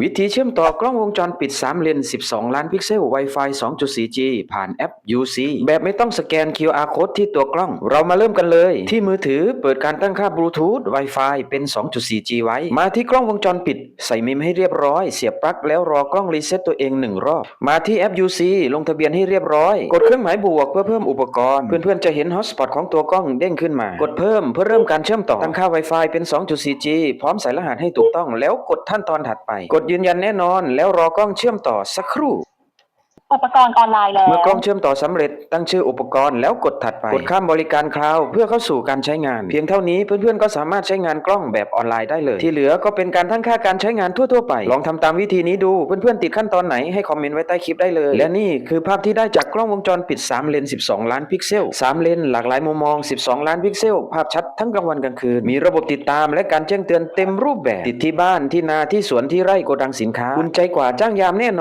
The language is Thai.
วิธีเชื่อมต่อกล้องวงจรปิด3เลน12ล้านพิกเซล Wi-Fi 2.4G ผ่านแอป UC แบบไม่ต้องสแกน QR Code ที่ตัวกล้องเรามาเริ่มกันเลยที่มือถือเปิดการตั้งค่าบลูทูธ Wi-Fi เป็น 2.4G ไว้มาที่กล้องวงจรปิดใส่มิมให้เรียบร้อยเสียบปลั๊กแล้วรอกล้องรีเซ็ตตัวเอง1รอบมาที่แอป UC ลงทะเบียนให้เรียบร้อยกดเครื่องหมายบวกเพื่อเพิ่มอุปกรณ์เพื่อนๆจะเห็นฮอตสปอตของตัวกล้องเด้งขึ้นมากดเพิ่มเพื่อเริ่มการเชื่อมต่อตั้งค่า Wi-Fi เป็น 2.4G พร้อมใส่รหัสให้ถูกต้องแล้วกดขั้นตอนถัดไปกดยืนยันแน่นอนแล้วรอกล้องเชื่อมต่อสักครู่อุปกรณ์ออนไลน์แล้วเมื่อกล้องเชื่อมต่อสำเร็จตั้งชื่ออุปกรณ์แล้วกดถัดไปกดข้ามบริการคลาวด์เพื่อเข้าสู่การใช้งานเพียงเท่านี้เพื่อนๆก็สามารถใช้งานกล้องแบบออนไลน์ได้เลยที่เหลือก็เป็นการตั้งค่าการใช้งานทั่วๆไปลองทำตามวิธีนี้ดูเพื่อนๆติดขั้นตอนไหนให้คอมเมนต์ไว้ใต้คลิปได้เลยและนี่คือภาพที่ได้จากกล้องวงจรปิด3เลน12ล้านพิกเซล3เลนหลากหลายมุมมอง12ล้านพิกเซลภาพชัดทั้งกลางวันกลางคืนมีระบบติดตามและการแจ้งเตือนเต็มรูปแบบติดที่บ้านที่นาที่สวนที่ไร่โกดังสินค้าอุ่นใจกว่าจ้างยามแน่นอน